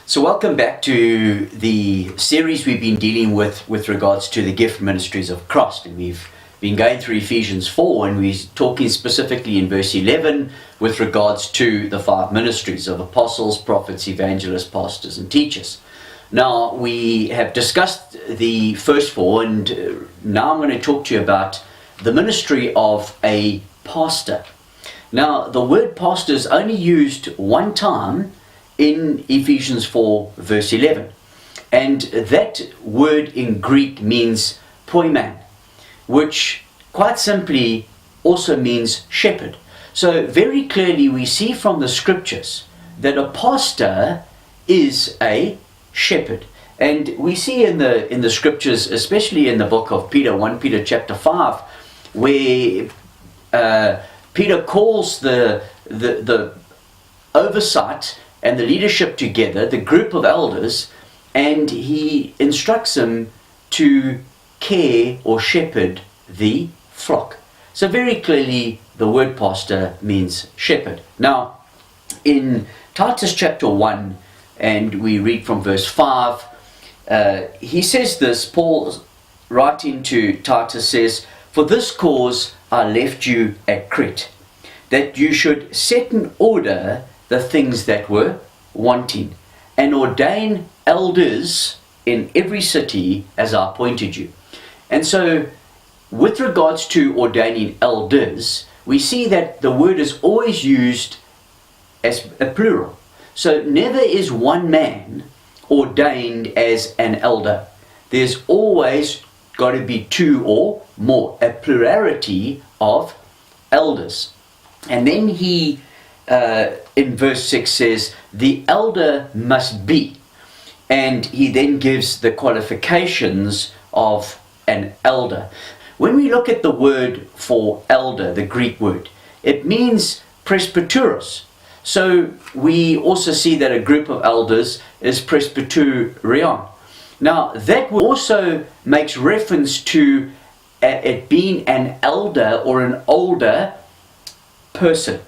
So welcome back to the series we've been dealing with regards to the gift ministries of Christ. And we've been going through Ephesians 4, and we're talking specifically in verse 11 with regards to the five ministries of apostles, prophets, evangelists, pastors and teachers. Now we have discussed the first four, and now I'm going to talk to you about the ministry of a pastor. Now the word pastor is only used one time in Ephesians 4 verse 11, and that word in Greek means poimen, which quite simply also means shepherd. So very clearly we see from the scriptures that a pastor is a shepherd, and we see in the scriptures, especially in the book of Peter, 1 Peter chapter 5, where Peter calls the oversight and the leadership together, the group of elders, and he instructs them to care or shepherd the flock. So very clearly the word pastor means shepherd. Now in Titus chapter 1, and we read from verse 5, he says this, Paul writing to Titus says, "For this cause I left you at Crete, that you should set in order the things that were wanting, and ordain elders in every city as I appointed you." And so with regards to ordaining elders, we see that the word is always used as a plural. So never is one man ordained as an elder. There's always got to be two or more, a plurality of elders. And then he in verse 6 says, the elder must be, and he then gives the qualifications of an elder. When we look at the word for elder, the Greek word, it means presbyteros. So we also see that a group of elders is presbyterion. Now that also makes reference to it being an elder or an older person.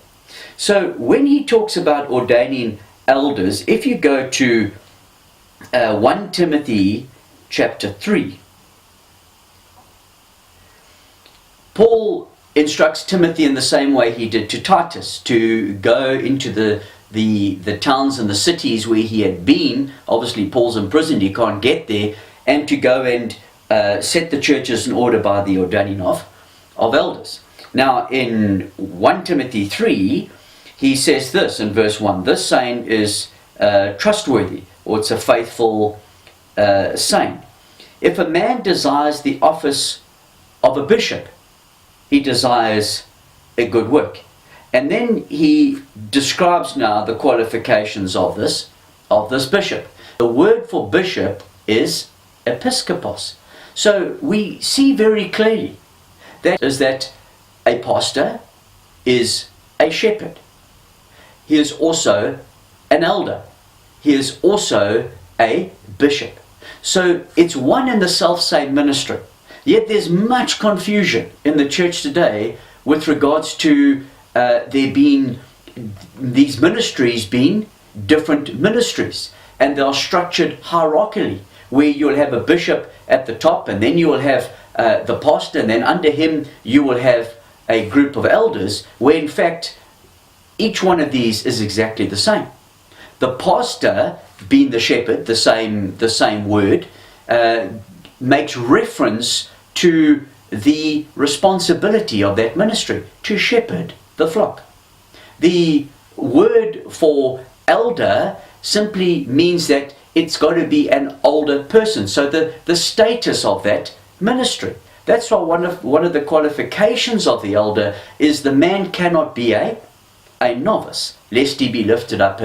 So when he talks about ordaining elders, if you go to 1 Timothy chapter 3, Paul instructs Timothy in the same way he did to Titus, to go into the towns and the cities where he had been. Obviously Paul's imprisoned, he can't get there, and to go and set the churches in order by the ordaining of elders. Now in 1 Timothy 3, he says this in verse 1, this saying is trustworthy, or it's a faithful saying. If a man desires the office of a bishop, he desires a good work. And then he describes now the qualifications of this bishop. The word for bishop is episkopos. So we see very clearly that a pastor is a shepherd. He is also an elder. He is also a bishop. So it's one and the self-same ministry. Yet there's much confusion in the church today with regards to there being these ministries being different ministries. And they are structured hierarchically, where you'll have a bishop at the top, and then you will have the pastor, and then under him you will have a group of elders, where in fact each one of these is exactly the same. The pastor, being the shepherd, the same word, makes reference to the responsibility of that ministry, to shepherd the flock. The word for elder simply means that it's got to be an older person, so the status of that ministry. That's why one of the qualifications of the elder is the man cannot be a novice, lest he be lifted up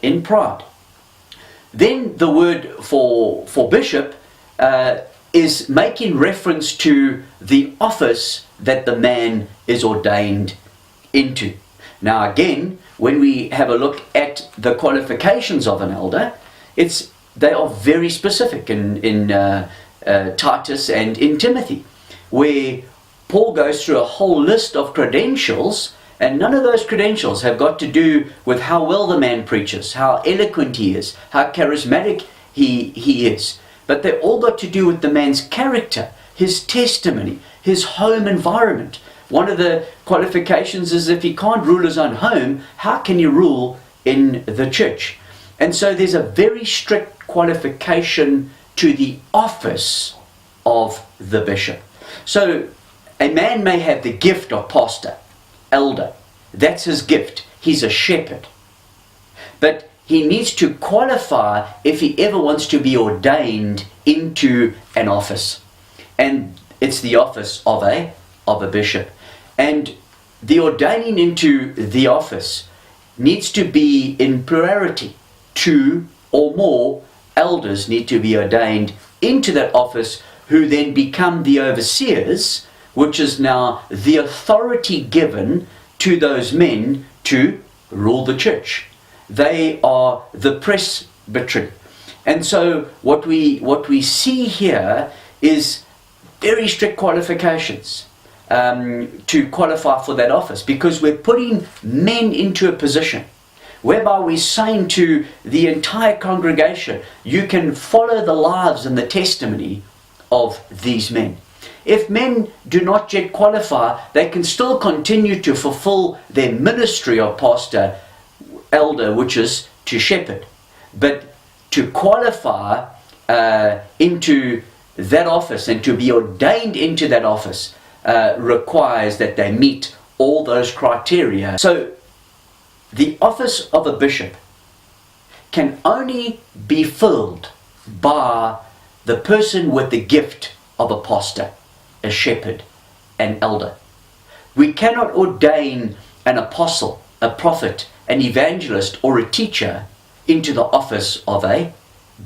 in pride. Then the word for bishop is making reference to the office that the man is ordained into. Now again, when we have a look at the qualifications of an elder, they are very specific in Titus and in Timothy, where Paul goes through a whole list of credentials And none of those credentials have got to do with how well the man preaches, how eloquent he is, how charismatic he is. But they've all got to do with the man's character, his testimony, his home environment. One of the qualifications is if he can't rule his own home, how can he rule in the church? And so there's a very strict qualification to the office of the bishop. So a man may have the gift of pastor, elder. That's his gift. He's a shepherd. But he needs to qualify if he ever wants to be ordained into an office. And it's the office of a bishop. And the ordaining into the office needs to be in plurality. 2 or more elders need to be ordained into that office, who then become the overseers, which is now the authority given to those men to rule the church. They are the presbytery. And so what we see here is very strict qualifications to qualify for that office, because we're putting men into a position whereby we're saying to the entire congregation, you can follow the lives and the testimony of these men. If men do not yet qualify, they can still continue to fulfill their ministry of pastor, elder, which is to shepherd. But to qualify into that office and to be ordained into that office requires that they meet all those criteria. So the office of a bishop can only be filled by the person with the gift of a pastor, a shepherd, an elder. We cannot ordain an apostle, a prophet, an evangelist, or a teacher into the office of a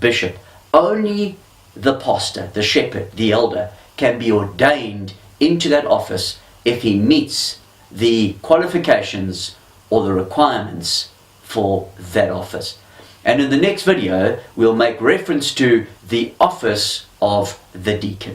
bishop. Only the pastor, the shepherd, the elder can be ordained into that office if he meets the qualifications or the requirements for that office. And in the next video, we'll make reference to the office of the deacon.